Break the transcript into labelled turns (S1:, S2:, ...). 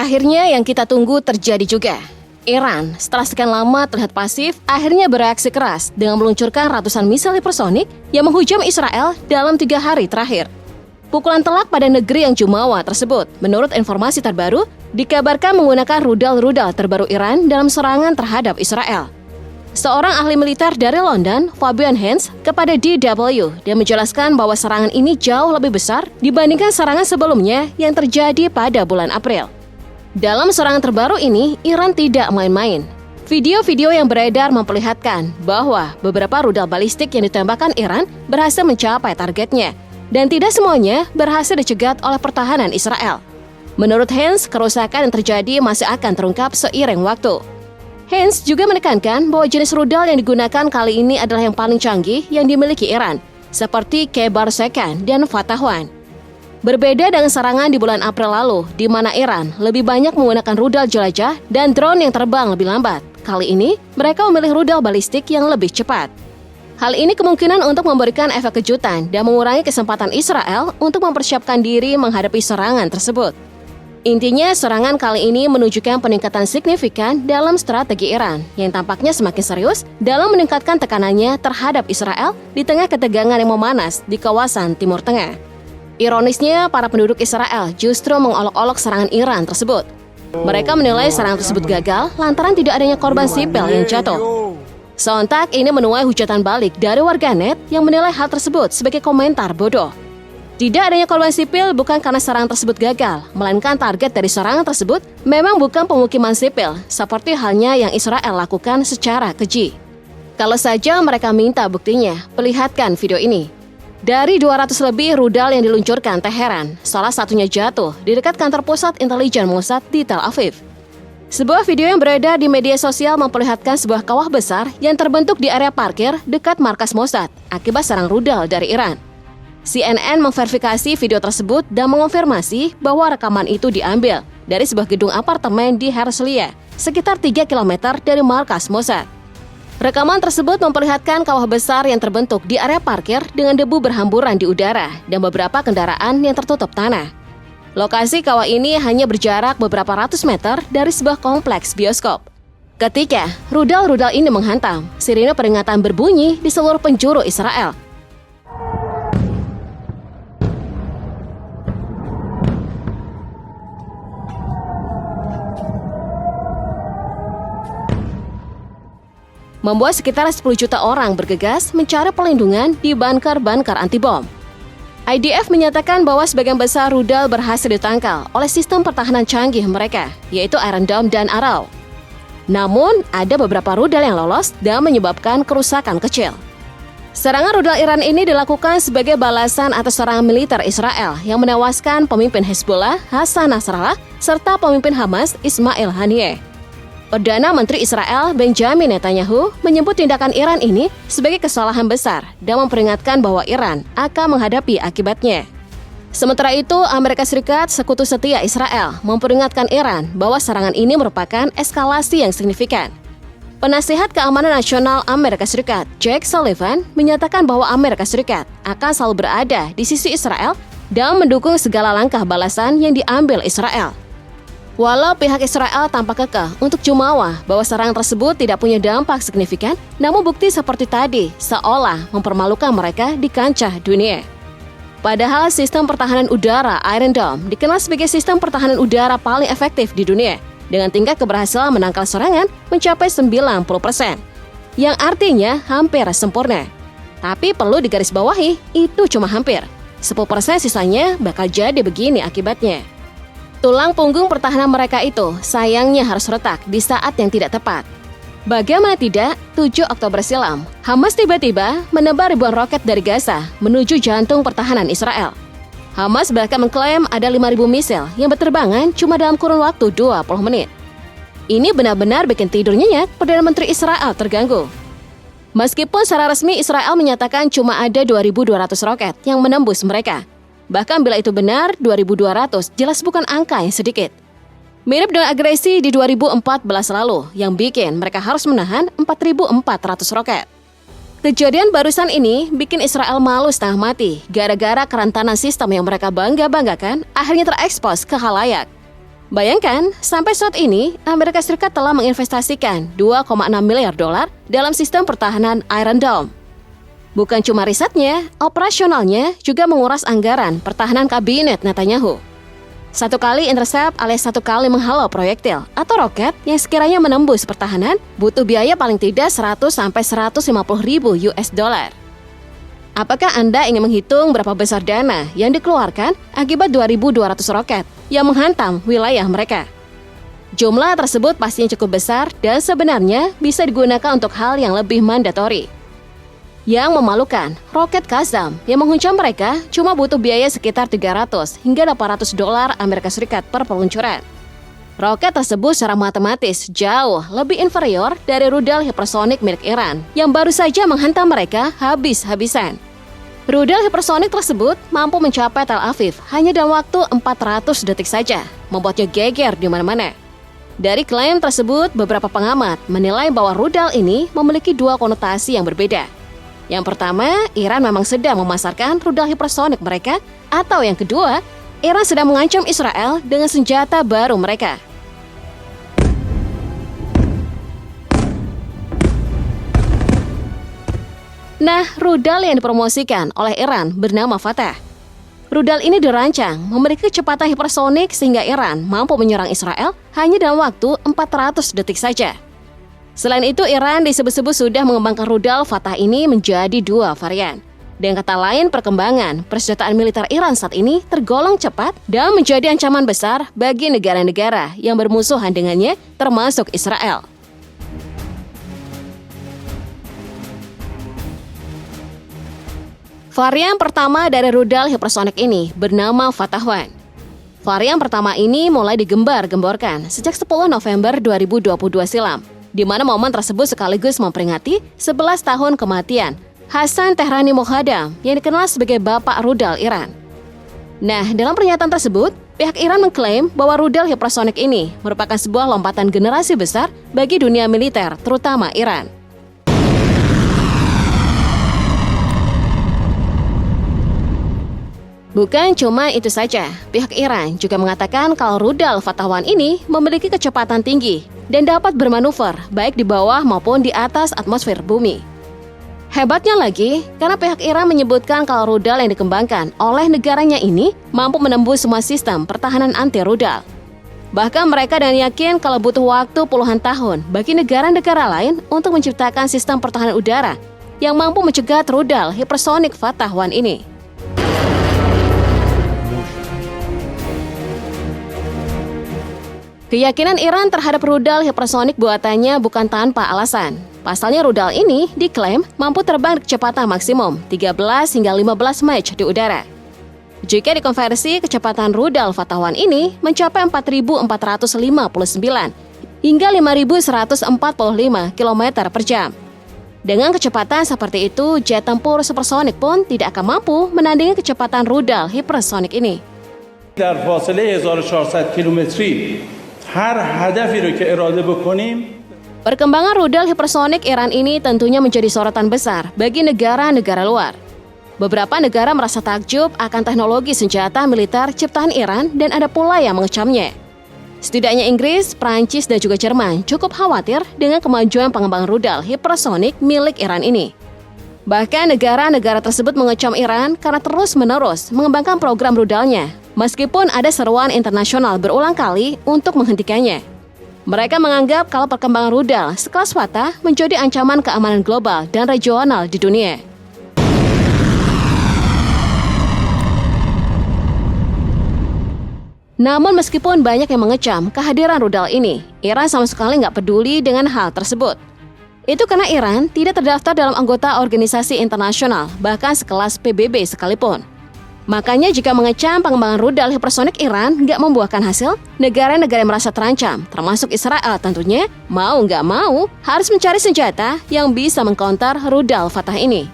S1: Akhirnya yang kita tunggu terjadi juga. Iran, setelah sekian lama terlihat pasif, akhirnya bereaksi keras dengan meluncurkan ratusan misil hipersonik yang menghujam Israel dalam 3 hari terakhir. Pukulan telak pada negeri yang jumawa tersebut, menurut informasi terbaru, dikabarkan menggunakan rudal-rudal terbaru Iran dalam serangan terhadap Israel. Seorang ahli militer dari London, Fabian Hens, kepada DW dan menjelaskan bahwa serangan ini jauh lebih besar dibandingkan serangan sebelumnya yang terjadi pada bulan April. Dalam serangan terbaru ini, Iran tidak main-main. Video-video yang beredar memperlihatkan bahwa beberapa rudal balistik yang ditembakkan Iran berhasil mencapai targetnya, dan tidak semuanya berhasil dicegat oleh pertahanan Israel. Menurut Hens, kerusakan yang terjadi masih akan terungkap seiring waktu. Hens juga menekankan bahwa jenis rudal yang digunakan kali ini adalah yang paling canggih yang dimiliki Iran, seperti Kheibar-Sekhan dan Fatah 1. Berbeda dengan serangan di bulan April lalu, di mana Iran lebih banyak menggunakan rudal jelajah dan drone yang terbang lebih lambat. Kali ini, mereka memilih rudal balistik yang lebih cepat. Hal ini kemungkinan untuk memberikan efek kejutan dan mengurangi kesempatan Israel untuk mempersiapkan diri menghadapi serangan tersebut. Intinya, serangan kali ini menunjukkan peningkatan signifikan dalam strategi Iran yang tampaknya semakin serius dalam meningkatkan tekanannya terhadap Israel di tengah ketegangan yang memanas di kawasan Timur Tengah. Ironisnya, para penduduk Israel justru mengolok-olok serangan Iran tersebut. Mereka menilai serangan tersebut gagal lantaran tidak adanya korban sipil yang jatuh. Sontak ini menuai hujatan balik dari warganet yang menilai hal tersebut sebagai komentar bodoh. Tidak adanya korban sipil bukan karena serangan tersebut gagal, melainkan target dari serangan tersebut memang bukan pemukiman sipil, seperti halnya yang Israel lakukan secara keji. Kalau saja mereka minta buktinya, perlihatkan video ini. Dari 200 lebih rudal yang diluncurkan Teheran, salah satunya jatuh di dekat kantor pusat intelijen Mossad di Tel Aviv. Sebuah video yang beredar di media sosial memperlihatkan sebuah kawah besar yang terbentuk di area parkir dekat markas Mossad akibat serang rudal dari Iran. CNN memverifikasi video tersebut dan mengonfirmasi bahwa rekaman itu diambil dari sebuah gedung apartemen di Herzliya, sekitar 3 km dari markas Mossad. Rekaman tersebut memperlihatkan kawah besar yang terbentuk di area parkir dengan debu berhamburan di udara dan beberapa kendaraan yang tertutup tanah. Lokasi kawah ini hanya berjarak beberapa ratus meter dari sebuah kompleks bioskop. Ketika rudal-rudal ini menghantam, sirine peringatan berbunyi di seluruh penjuru Israel. Membuat sekitar 10 juta orang bergegas mencari perlindungan di bunker-bunker anti-bom. IDF menyatakan bahwa sebagian besar rudal berhasil ditangkal oleh sistem pertahanan canggih mereka, yaitu Iron Dome dan Arrow. Namun, ada beberapa rudal yang lolos dan menyebabkan kerusakan kecil. Serangan rudal Iran ini dilakukan sebagai balasan atas serangan militer Israel yang menewaskan pemimpin Hezbollah Hassan Nasrallah serta pemimpin Hamas Ismail Haniyeh. Perdana Menteri Israel Benjamin Netanyahu menyebut tindakan Iran ini sebagai kesalahan besar dan memperingatkan bahwa Iran akan menghadapi akibatnya. Sementara itu, Amerika Serikat, sekutu setia Israel, memperingatkan Iran bahwa serangan ini merupakan eskalasi yang signifikan. Penasihat Keamanan Nasional Amerika Serikat, Jake Sullivan, menyatakan bahwa Amerika Serikat akan selalu berada di sisi Israel dan mendukung segala langkah balasan yang diambil Israel. Walau pihak Israel tampak kekeh untuk jumawa bahwa serangan tersebut tidak punya dampak signifikan, namun bukti seperti tadi seolah mempermalukan mereka di kancah dunia. Padahal sistem pertahanan udara Iron Dome dikenal sebagai sistem pertahanan udara paling efektif di dunia, dengan tingkat keberhasilan menangkal serangan mencapai 90%, yang artinya hampir sempurna. Tapi perlu digarisbawahi, itu cuma hampir. 10% sisanya bakal jadi begini akibatnya. Tulang punggung pertahanan mereka itu sayangnya harus retak di saat yang tidak tepat. Bagaimana tidak, 7 Oktober silam, Hamas tiba-tiba menebar ribuan roket dari Gaza menuju jantung pertahanan Israel. Hamas bahkan mengklaim ada 5.000 misil yang berterbangan cuma dalam kurun waktu 20 menit. Ini benar-benar bikin tidur nyenyak Perdana Menteri Israel terganggu. Meskipun secara resmi Israel menyatakan cuma ada 2.200 roket yang menembus mereka. Bahkan bila itu benar, 2.200 jelas bukan angka yang sedikit. Mirip dengan agresi di 2014 lalu yang bikin mereka harus menahan 4.400 roket. Kejadian barusan ini bikin Israel malu setengah mati gara-gara kerentanan sistem yang mereka bangga-banggakan akhirnya terekspos ke khalayak. Bayangkan, sampai saat ini, Amerika Serikat telah menginvestasikan 2,6 miliar dolar dalam sistem pertahanan Iron Dome. Bukan cuma risetnya, operasionalnya juga menguras anggaran pertahanan kabinet Netanyahu. Satu kali intercept alias satu kali menghalau proyektil atau roket yang sekiranya menembus pertahanan butuh biaya paling tidak 100-150 ribu US dollar. Apakah Anda ingin menghitung berapa besar dana yang dikeluarkan akibat 2.200 roket yang menghantam wilayah mereka? Jumlah tersebut pastinya cukup besar dan sebenarnya bisa digunakan untuk hal yang lebih mandatori. Yang memalukan, roket Qassam yang menghunjam mereka cuma butuh biaya sekitar 300 hingga 800 dolar Amerika Serikat per peluncuran. Roket tersebut secara matematis jauh lebih inferior dari rudal hipersonik milik Iran yang baru saja menghantam mereka habis-habisan. Rudal hipersonik tersebut mampu mencapai Tel Aviv hanya dalam waktu 400 detik saja, membuatnya geger di mana-mana. Dari klaim tersebut, beberapa pengamat menilai bahwa rudal ini memiliki dua konotasi yang berbeda. Yang pertama, Iran memang sedang memasarkan rudal hipersonik mereka, atau yang kedua, Iran sedang mengancam Israel dengan senjata baru mereka. Nah, rudal yang dipromosikan oleh Iran bernama Fatah. Rudal ini dirancang memiliki kecepatan hipersonik sehingga Iran mampu menyerang Israel hanya dalam waktu 400 detik saja. Selain itu, Iran disebut-sebut sudah mengembangkan rudal Fatah ini menjadi dua varian. Dengan kata lain, perkembangan persenjataan militer Iran saat ini tergolong cepat dan menjadi ancaman besar bagi negara-negara yang bermusuhan dengannya, termasuk Israel. Varian pertama dari rudal hipersonik ini bernama Fatah 1. Varian pertama ini mulai digembar-gemborkan sejak 10 November 2022 silam, di mana momen tersebut sekaligus memperingati 11 tahun kematian Hassan Tehrani Mohaddam yang dikenal sebagai Bapak Rudal Iran. Nah, dalam pernyataan tersebut, pihak Iran mengklaim bahwa rudal hipersonik ini merupakan sebuah lompatan generasi besar bagi dunia militer, terutama Iran. Bukan cuma itu saja, pihak Iran juga mengatakan kalau rudal Fatah 1 ini memiliki kecepatan tinggi dan dapat bermanuver baik di bawah maupun di atas atmosfer bumi. Hebatnya lagi, karena pihak Iran menyebutkan kalau rudal yang dikembangkan oleh negaranya ini mampu menembus semua sistem pertahanan anti-rudal. Bahkan mereka dengan yakin kalau butuh waktu puluhan tahun bagi negara-negara lain untuk menciptakan sistem pertahanan udara yang mampu mencegat rudal hipersonik Fatah 1 ini. Keyakinan Iran terhadap rudal hipersonik buatannya bukan tanpa alasan. Pasalnya rudal ini diklaim mampu terbang kecepatan maksimum 13 hingga 15 Mach di udara. Jika dikonversi, kecepatan rudal Fatah 1 ini mencapai 4.459 hingga 5.145 km per jam. Dengan kecepatan seperti itu, jet tempur supersonik pun tidak akan mampu menandingi kecepatan rudal hipersonik ini.
S2: در فاصله 1400 کیلومتری هر هدفی رو که اراده بکنیم.
S1: Perkembangan rudal hipersonik Iran ini tentunya menjadi sorotan besar bagi negara-negara luar. Beberapa negara merasa takjub akan teknologi senjata militer ciptaan Iran dan ada pula yang mengecamnya. Setidaknya Inggris, Prancis, dan juga Jerman cukup khawatir dengan kemajuan pengembangan rudal hipersonik milik Iran ini. Bahkan negara-negara tersebut mengecam Iran karena terus-menerus mengembangkan program rudalnya, meskipun ada seruan internasional berulang kali untuk menghentikannya. Mereka menganggap kalau perkembangan rudal sekelas Fatah menjadi ancaman keamanan global dan regional di dunia. Namun meskipun banyak yang mengecam kehadiran rudal ini, Iran sama sekali nggak peduli dengan hal tersebut. Itu karena Iran tidak terdaftar dalam anggota organisasi internasional, bahkan sekelas PBB sekalipun. Makanya jika mengecam pengembangan rudal hipersonik Iran nggak membuahkan hasil, negara-negara yang merasa terancam, termasuk Israel tentunya, mau nggak mau harus mencari senjata yang bisa mengcounter rudal Fatah ini.